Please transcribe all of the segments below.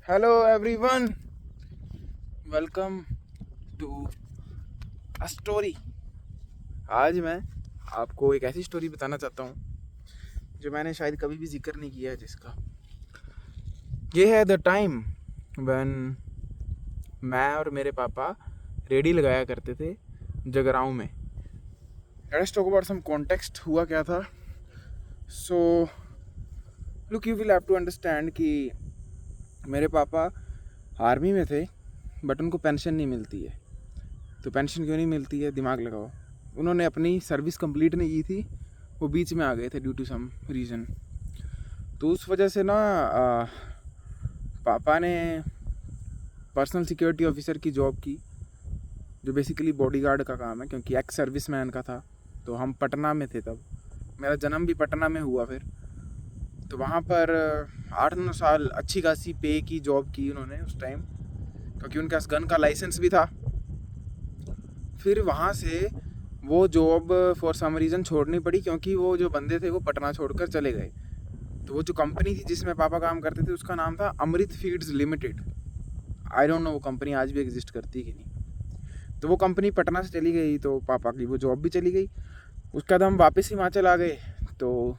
Hello everyone, welcome to a story. आज मैं आपको एक ऐसी स्टोरी बताना चाहता हूँ जो मैंने शायद कभी भी जिक्र नहीं किया है, जिसका ये है द टाइम व्हेन मैं और मेरे पापा रेडी लगाया करते थे जगराऊँ में। Let's talk about some context. हुआ क्या था? So look, you will have to understand कि मेरे पापा आर्मी में थे बट उनको पेंशन नहीं मिलती है। तो पेंशन क्यों नहीं मिलती है, दिमाग लगाओ। उन्होंने अपनी सर्विस कंप्लीट नहीं की थी, वो बीच में आ गए थे ड्यू टू सम रीज़न। तो उस वजह से ना पापा ने पर्सनल सिक्योरिटी ऑफिसर की जॉब की, जो बेसिकली बॉडीगार्ड का काम है, क्योंकि एक्स सर्विस मैन का था। तो हम पटना में थे तब, मेरा जन्म भी पटना में हुआ। फिर तो वहाँ पर 8-9 साल अच्छी खासी पे की जॉब की उन्होंने उस टाइम, क्योंकि उनके पास गन का लाइसेंस भी था। फिर वहाँ से वो जॉब फॉर सम रीज़न छोड़नी पड़ी, क्योंकि वो जो बंदे थे वो पटना छोड़कर चले गए। तो वो जो कंपनी थी जिसमें पापा काम करते थे उसका नाम था Amrit feeds limited. I don't know वो कंपनी आज भी एग्जिस्ट करती है कि नहीं। तो वो कंपनी पटना से चली गई, तो पापा की वो जॉब भी चली गई। उसके बाद हम वापस हिमाचल आ गए। तो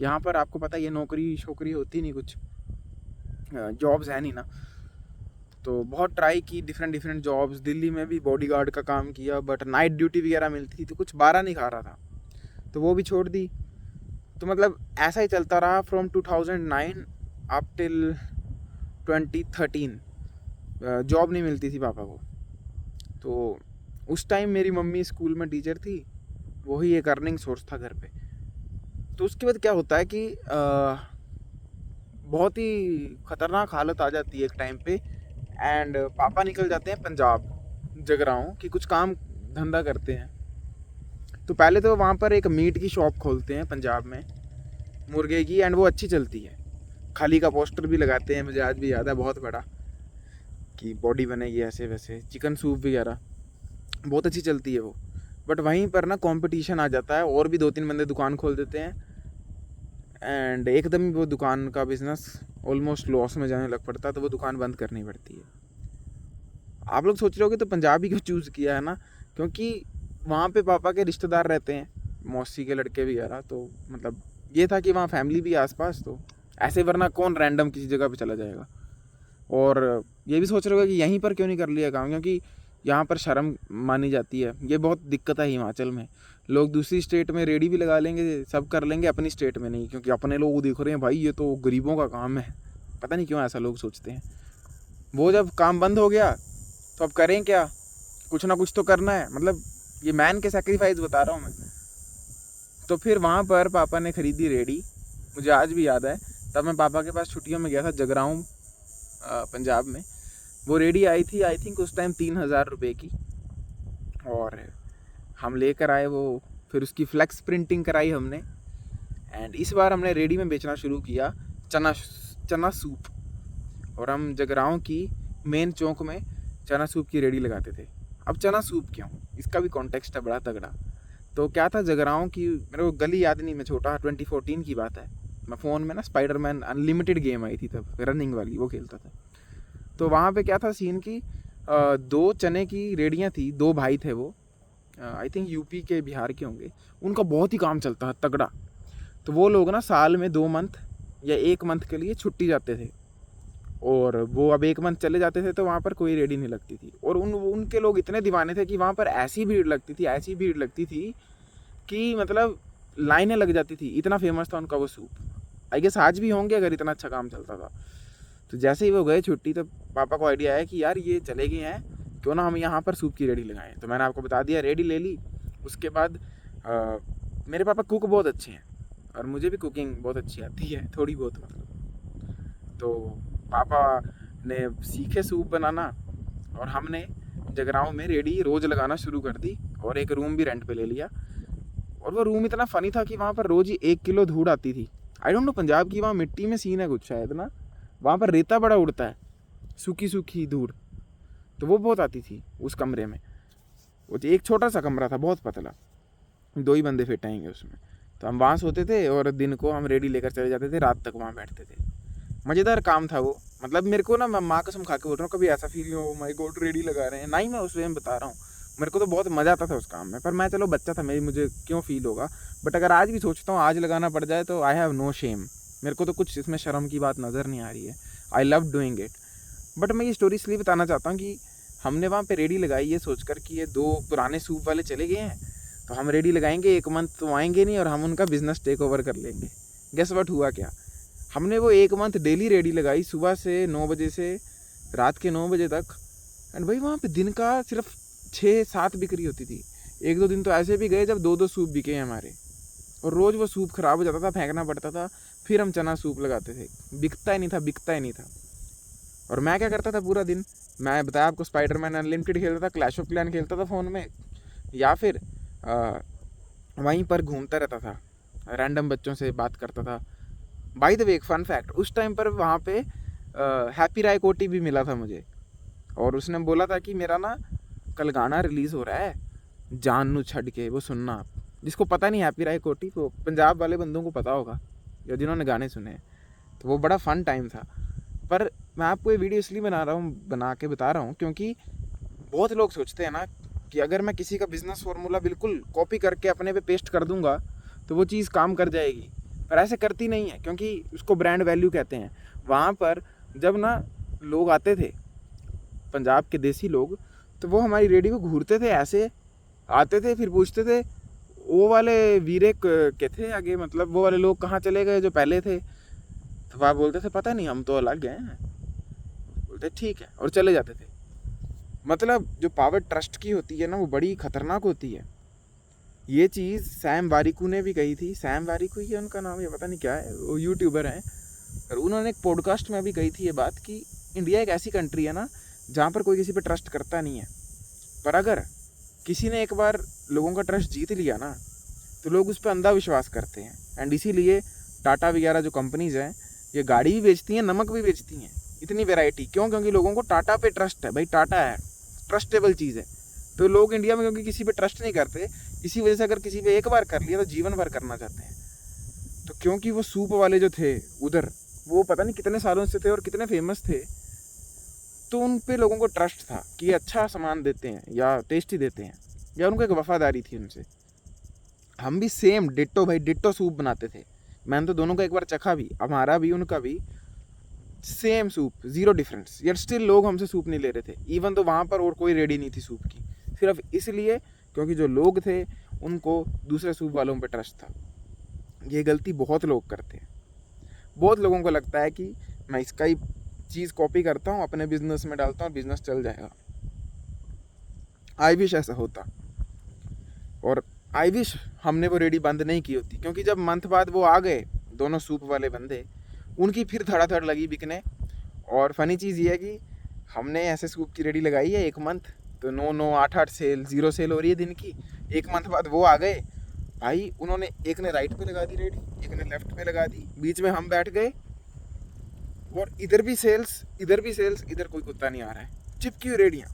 यहाँ पर आपको पता है ये नौकरी शोकरी होती नहीं, कुछ जॉब्स है नहीं ना। तो बहुत ट्राई की, डिफरेंट जॉब्स। दिल्ली में भी बॉडीगार्ड का काम किया, बट नाइट ड्यूटी वगैरह मिलती थी तो कुछ 12 नहीं खा रहा था, तो वो भी छोड़ दी। तो मतलब ऐसा ही चलता रहा फ्रॉम 2009 अप टिल 2013। जॉब नहीं मिलती थी पापा को। तो उस टाइम मेरी मम्मी स्कूल में टीचर थी, वही एक अर्निंग सोर्स था घर पे। तो उसके बाद क्या होता है कि बहुत ही ख़तरनाक हालत आ जाती है एक टाइम पे। एंड पापा निकल जाते हैं पंजाब जगराऊँ कि कुछ काम धंधा करते हैं। तो पहले तो वहाँ पर एक मीट की शॉप खोलते हैं पंजाब में, मुर्गे की, एंड वो अच्छी चलती है। खाली का पोस्टर भी लगाते हैं, मुझे आज भी याद है, बहुत बड़ा, कि बॉडी बनेगी ऐसे वैसे, चिकन सूप वगैरह, बहुत अच्छी चलती है वो। बट वहीं पर ना कंपटीशन आ जाता है, और भी 2-3 बंदे दुकान खोल देते हैं, एंड एकदम ही वो दुकान का बिजनेस ऑलमोस्ट लॉस में जाने लग पड़ता है। तो वो दुकान बंद करनी पड़ती है। आप लोग सोच रहे होगे तो पंजाब ही क्यों चूज़ किया है ना, क्योंकि वहाँ पे पापा के रिश्तेदार रहते हैं, मौसी के लड़के वगैरह। तो मतलब ये था कि वहाँ फैमिली भी आसपास, तो ऐसे वरना कौन रैंडम किसी जगह पे चला जाएगा। और ये भी सोच रहे होगे कि यहीं पर क्यों नहीं कर लिया काम, क्योंकि यहाँ पर शर्म मानी जाती है। ये बहुत दिक्कत है हिमाचल में। लोग दूसरी स्टेट में रेडी भी लगा लेंगे, सब कर लेंगे, अपनी स्टेट में नहीं, क्योंकि अपने लोग देख रहे हैं भाई ये तो गरीबों का काम है। पता नहीं क्यों ऐसा लोग सोचते हैं। वो जब काम बंद हो गया तो अब करें क्या, कुछ ना कुछ तो करना है। मतलब ये मैन के सेक्रीफाइस बता रहा हूँ मैं। तो फिर वहाँ पर पापा ने ख़रीदी रेडी, मुझे आज भी याद है। तब मैं पापा के पास छुट्टियों में गया था जगराऊँ पंजाब में। वो रेडी आई थी, आई थिंक उस टाइम 3,000 रुपये की, और हम लेकर आए वो। फिर उसकी फ्लेक्स प्रिंटिंग कराई हमने, एंड इस बार हमने रेडी में बेचना शुरू किया चना सूप। और हम जगराऊँ की मेन चौक में चना सूप की रेडी लगाते थे। अब चना सूप क्यों, इसका भी कॉन्टेक्स्ट है बड़ा तगड़ा। तो क्या था, जगराऊँ की, मेरे को गली याद नहीं, मैं छोटा, 2014 की बात है। मैं फ़ोन में ना स्पाइडरमैन अनलिमिटेड गेम आई थी तब, रनिंग वाली, वो खेलता था। तो वहाँ पे क्या था सीन की, 2 चने की रेडियाँ थी, 2 भाई थे वो, आई थिंक यूपी के बिहार के होंगे। उनका बहुत ही काम चलता है तगड़ा। तो वो लोग ना साल में 2 मंथ या 1 मंथ के लिए छुट्टी जाते थे, और वो अब 1 मंथ चले जाते थे तो वहाँ पर कोई रेडी नहीं लगती थी। और उनके लोग इतने दीवाने थे कि वहाँ पर ऐसी भीड़ लगती थी कि मतलब लाइनें लग जाती थी। इतना फेमस था उनका वो सूप। आई गेस आज भी होंगे अगर इतना अच्छा काम चलता था। तो जैसे ही वो गए छुट्टी, तो पापा को आइडिया आया कि यार ये चले गए हैं, क्यों ना हम यहाँ पर सूप की रेडी लगाएं। तो मैंने आपको बता दिया, रेडी ले ली। उसके बाद मेरे पापा कुक बहुत अच्छे हैं, और मुझे भी कुकिंग बहुत अच्छी आती है, थोड़ी बहुत मतलब। तो पापा ने सीखे सूप बनाना, और हमने जगराऊँ में रेडी रोज़ लगाना शुरू कर दी, और एक रूम भी रेंट पे ले लिया। और वो रूम इतना फ़नी था कि वहाँ पर रोज़ ही 1 किलो धूड़ आती थी। आई डोंट नो पंजाब की वहाँ मिट्टी में सीन है कुछ शायद ना, वहाँ पर रेता बड़ा उड़ता है, सूखी धूड़। तो वो बहुत आती थी उस कमरे में। वो एक छोटा सा कमरा था, बहुत पतला, 2 ही बंदे फिट आएंगे उसमें। तो हम वहाँ सोते थे, और दिन को हम रेडी लेकर चले जाते थे, रात तक वहाँ बैठते थे। मज़ेदार काम था वो, मतलब मेरे को ना, मैं माँ कसम खा के बोल रहा हूँ, कभी ऐसा फील नहीं हो माय गॉड रेडी लगा रहे हैं, ना ही मैं उस वे में बता रहा हूँ। मेरे को तो बहुत मज़ा आता था उस काम में, पर मैं चलो बच्चा था, मुझे क्यों फील होगा। बट अगर आज भी सोचता हूँ आज लगाना पड़ जाए तो आई हैव नो शेम, मेरे को तो कुछ इसमें शर्म की बात नज़र नहीं आ रही है। I love doing it. But मैं ये स्टोरी इसलिए बताना चाहता हूँ कि हमने वहाँ पे रेडी लगाई ये सोचकर कि ये 2 पुराने सूप वाले चले गए हैं तो हम रेडी लगाएंगे, 1 मंथ तो आएंगे नहीं और हम उनका बिजनेस टेक ओवर कर लेंगे। गेस व्हाट हुआ क्या, हमने वो 1 मंथ डेली रेडी लगाई, सुबह से 9 बजे से रात के 9 बजे तक। एंड भाई वहाँ पे दिन का सिर्फ 6-7 बिक्री होती थी। 1-2 दिन तो ऐसे भी गए जब 2-2 सूप बिके हमारे, और रोज़ वो सूप ख़राब हो जाता था, फेंकना पड़ता था। फिर हम चना सूप लगाते थे, बिकता ही नहीं था। और मैं क्या करता था पूरा दिन, मैं बताया आपको, स्पाइडरमैन अनलिमिटेड खेलता था, क्लैश ऑफ क्लैन खेलता था फ़ोन में, या फिर वहीं पर घूमता रहता था, रैंडम बच्चों से बात करता था। बाय द वे एक फ़न फैक्ट, उस टाइम पर वहाँ पे हैप्पी राय कोटी भी मिला था मुझे, और उसने बोला था कि मेरा ना कल गाना रिलीज़ हो रहा है, जान नू छड़ के, वो सुनना आप। जिसको पता नहीं हैप्पी राय कोटी, तो पंजाब वाले बंदों को पता होगा या जिन्होंने गाने सुने हैं, तो वो बड़ा फ़न टाइम था। पर मैं आपको ये वीडियो इसलिए बना के बता रहा हूँ क्योंकि बहुत लोग सोचते हैं ना कि अगर मैं किसी का बिज़नेस फार्मूला बिल्कुल कॉपी करके अपने पे पेस्ट कर दूंगा तो वो चीज़ काम कर जाएगी, पर ऐसे करती नहीं है, क्योंकि उसको ब्रांड वैल्यू कहते हैं। वहाँ पर जब ना लोग आते थे, पंजाब के देसी लोग, तो वो हमारी रेडी को घूरते थे, ऐसे आते थे, फिर पूछते थे वो वाले वीरे के थे आगे, मतलब वो वाले लोग कहाँ चले गए जो पहले थे। तो वह बोलते थे पता नहीं, हम तो अलग हैं। बोलते ठीक है, और चले जाते थे। मतलब जो पावर ट्रस्ट की होती है ना, वो बड़ी खतरनाक होती है। ये चीज़ सैम वारिकू ने भी कही थी, सैम वारिकू ही है उनका नाम, ये पता नहीं क्या है, वो यूट्यूबर हैं, और उन्होंने एक पॉडकास्ट में भी कही थी ये बात कि इंडिया एक ऐसी कंट्री है ना जहाँ पर कोई किसी पे ट्रस्ट करता नहीं है, पर अगर किसी ने एक बार लोगों का ट्रस्ट जीत लिया ना तो लोग उस पर अंधा विश्वास करते हैं। एंड इसीलिए टाटा वगैरह जो कंपनीज़ हैं, ये गाड़ी भी बेचती हैं, नमक भी बेचती हैं, इतनी वैरायटी। क्यों? क्योंकि लोगों को टाटा पे ट्रस्ट है, भाई टाटा है, ट्रस्टेबल चीज़ है। तो लोग इंडिया में क्योंकि किसी पे ट्रस्ट नहीं करते, इसी वजह से अगर किसी पे एक बार कर लिया तो जीवन भर करना चाहते हैं। तो क्योंकि वो सूप वाले जो थे उधर, वो पता नहीं कितने सालों से थे और कितने फेमस थे, तो उन पे लोगों को ट्रस्ट था कि अच्छा सामान देते हैं या टेस्टी देते हैं, या उनको एक वफादारी थी उनसे। हम भी सेम डिट्टो, भाई डिट्टो सूप बनाते थे। मैंने तो दोनों का एक बार चखा भी, हमारा भी उनका भी सेम सूप, ज़ीरो डिफरेंस। यार स्टिल लोग हमसे सूप नहीं ले रहे थे, इवन तो वहाँ पर और कोई रेडी नहीं थी सूप की, सिर्फ इसलिए क्योंकि जो लोग थे उनको दूसरे सूप वालों पे ट्रस्ट था। ये गलती बहुत लोग करते हैं। बहुत लोगों को लगता है कि मैं इसका ही चीज़ कॉपी करता हूँ, अपने बिजनेस में डालता हूँ और बिजनेस चल जाएगा। आई विश ऐसा होता, और आई विश हमने वो रेडी बंद नहीं की होती, क्योंकि जब मंथ बाद वो आ गए दोनों सूप वाले बंदे, उनकी फिर धड़ाधड़ लगी बिकने। और फ़नी चीज़ ये है कि हमने ऐसे सूप की रेडी लगाई है 1 मंथ, तो 9-9, 8-8 सेल, 0 सेल हो रही है दिन की। 1 मंथ बाद वो आ गए भाई, उन्होंने एक ने राइट पे लगा दी रेडी, एक ने लेफ्ट पे लगा दी, बीच में हम बैठ गए, और इधर भी सेल्स, इधर कोई कुत्ता नहीं आ रहा है, चिपकी हुई रेडियाँ।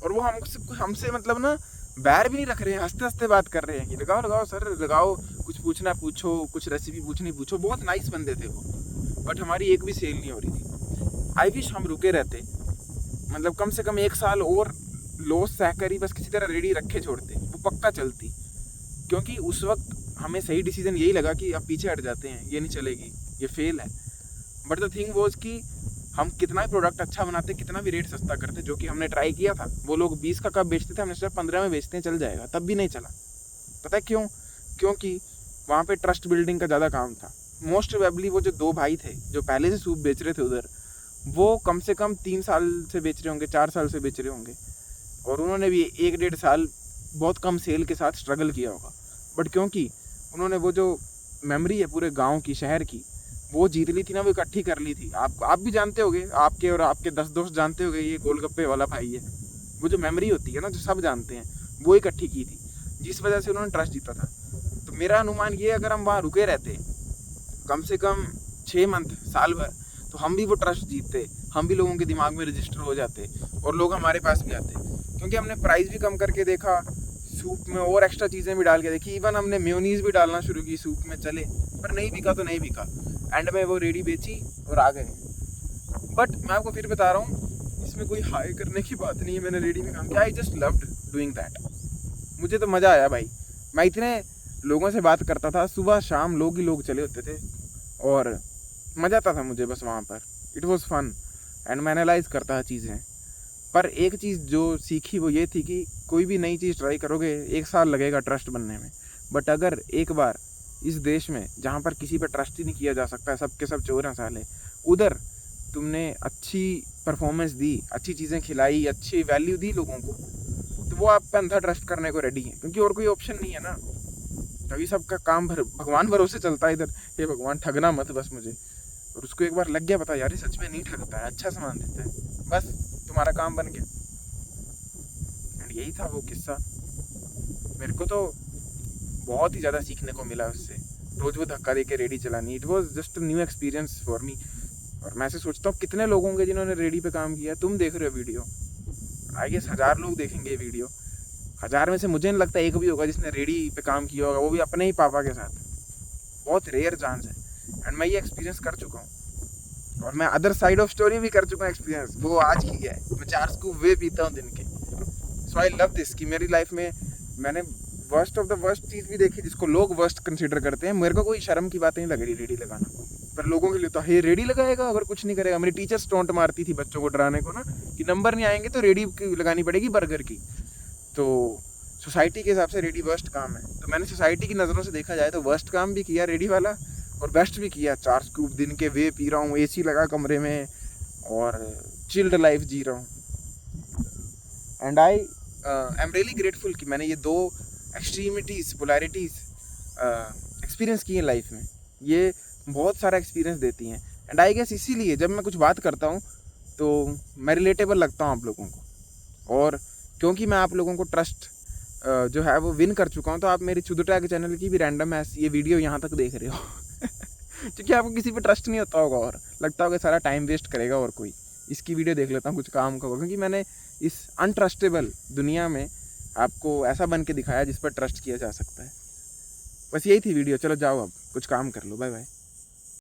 और वो हमसे मतलब ना बैर भी नहीं रख रहे हैं, हंसते हंसते बात कर रहे हैं कि लगाओ सर लगाओ, कुछ पूछना पूछो, कुछ रेसिपी पूछनी पूछो। बहुत नाइस बंदे थे वो, बट हमारी एक भी सेल नहीं हो रही थी। आई विश हम रुके रहते, मतलब कम से कम 1 साल और लॉस सहकर ही बस किसी तरह रेडी रखे छोड़ते, वो पक्का चलती। क्योंकि उस वक्त हमें सही डिसीजन यही लगा कि अब पीछे हट जाते हैं, ये नहीं चलेगी, ये फेल है। बट द थिंग वॉज कि हम कितना भी प्रोडक्ट अच्छा बनाते, कितना भी रेट सस्ता करते, जो कि हमने ट्राई किया था, वो लोग 20 का कप बेचते थे, हमने सिर्फ 15 में बेचते हैं, चल जाएगा, तब भी नहीं चला। पता है क्यों? क्योंकि वहाँ पे ट्रस्ट बिल्डिंग का ज़्यादा काम था। मोस्ट प्रोबेबली वो जो 2 भाई थे जो पहले से सूप बेच रहे थे उधर, वो कम से कम 3 साल से बेच रहे होंगे, 4 साल से बेच रहे होंगे, और उन्होंने भी 1-1.5 साल बहुत कम सेल के साथ स्ट्रगल किया होगा। बट क्योंकि उन्होंने वो जो मेमोरी है पूरे गाँव की, शहर की, वो जीत ली थी ना, वो इकट्ठी कर ली थी। आप भी जानते होगे, आपके और आपके 10 दोस्त जानते होगे, ये गोलगप्पे वाला भाई है। वो जो मेमोरी होती है ना, जो सब जानते हैं, वो इकट्ठी की थी, जिस वजह से उन्होंने ट्रस्ट जीता था। तो मेरा अनुमान ये, अगर हम वहाँ रुके रहते कम से कम 6 मंथ, साल भर, तो हम भी वो ट्रस्ट जीतते, हम भी लोगों के दिमाग में रजिस्टर हो जाते और लोग हमारे पास भी आते। क्योंकि हमने प्राइस भी कम करके देखा, सूप में और एक्स्ट्रा चीज़ें भी डाल के देखी, इवन हमने मेयोनीज़ भी डालना शुरू की सूप में, चले, पर नहीं बिका तो नहीं बिका। एंड में वो रेडी बेची और आ गए। बट मैं आपको फिर बता रहा हूँ, इसमें कोई हाई करने की बात नहीं है। मैंने रेडी में काम किया, I just loved doing that. मुझे तो मज़ा आया भाई। मैं इतने लोगों से बात करता था, सुबह शाम लोग ही लोग चले होते थे और मज़ा आता था मुझे बस वहाँ पर। इट वॉज़ फन एंड मैं एनालाइज करता था चीज़ें। पर एक चीज़ जो सीखी वो ये थी कि कोई भी नई चीज़ ट्राई करोगे 1 साल लगेगा ट्रस्ट बनने में, बट अगर एक बार इस देश में जहाँ पर किसी पर ट्रस्ट ही नहीं किया जा सकता, सबके सब चोर हैं साले, उधर तुमने अच्छी परफॉर्मेंस दी, अच्छी चीज़ें खिलाई, अच्छी वैल्यू दी लोगों को, तो वो आप पे अंधा ट्रस्ट करने को रेडी है, क्योंकि और कोई ऑप्शन नहीं है ना। तभी सबका काम भगवान भरोसे चलता है इधर। हे भगवान ठगना मत बस मुझे। और उसको एक बार लग गया पता, यार ये सच में नहीं ठगता है, अच्छा सामान देता है, बस तुम्हारा काम बन गया। एंड यही था वो किस्सा। मेरे को तो बहुत ही ज़्यादा सीखने को मिला उससे। रोज़ वो धक्का दे के रेडी चलानी, it was just new experience for me. और मैं ऐसे सोचता हूँ कितने लोग होंगे जिन्होंने रेडी पे काम किया। तुम देख रहे हो वीडियो, आई गेस 1000 लोग देखेंगे ये वीडियो, 1000 में से मुझे नहीं लगता एक भी होगा जिसने रेडी पे काम किया होगा, वो भी अपने ही पापा के साथ। बहुत रेयर चांस है। एंड मैं ये एक्सपीरियंस कर चुका हूँ और मैं अदर साइड ऑफ स्टोरी भी कर चुका हूँ एक्सपीरियंस, वो आज की है। मैं 4 स्कूप वे पीता हूँ दिन के। सो आई लव दिस कि मेरी लाइफ में मैंने वर्स्ट ऑफ द वर्स्ट चीज़ भी देखी जिसको लोग वर्स्ट कंसीडर करते हैं। मेरे को कोई शर्म की बात नहीं लग रही रेडी लगाना, पर लोगों के लिए तो हे रेडी लगाएगा अगर कुछ नहीं करेगा। मेरी टीचर टोंट मारती थी बच्चों को डराने को ना, कि नंबर नहीं आएंगे तो रेडी लगानी पड़ेगी बर्गर की। तो सोसाइटी के हिसाब से रेडी वर्स्ट काम है, तो मैंने सोसाइटी की नज़रों से देखा जाए तो वर्स्ट काम भी किया रेडी वाला और बेस्ट भी किया। 4 स्कूप दिन के वे पी रहा हूँ, AC लगा कमरे में और चिल्ड लाइफ जी रहा हूँ। And I am really grateful कि मैंने ये 2 एक्सट्रीमिटीज़, पोलैरिटीज़ एक्सपीरियंस की हैं लाइफ में। ये बहुत सारा एक्सपीरियंस देती हैं। एंड आई गेस इसीलिए जब मैं कुछ बात करता हूँ तो मैं रिलेटेबल लगता हूँ आप लोगों को। और क्योंकि मैं आप लोगों को ट्रस्ट जो है वो विन कर चुका हूँ, तो आप मेरी चुदुटैग चैनल की भी रैंडम ऐसी ये वीडियो यहाँ तक देख रहे हो क्योंकि आपको किसी पे ट्रस्ट नहीं होता होगा और लगता होगा सारा टाइम वेस्ट करेगा और कोई इसकी वीडियो देख लेता हूँ, कुछ काम का होगा। क्योंकि मैंने इस अनट्रस्टेबल दुनिया में आपको ऐसा बन के दिखाया जिस पर ट्रस्ट किया जा सकता है। बस यही थी वीडियो। चलो जाओ अब कुछ काम कर लो, बाय बाय।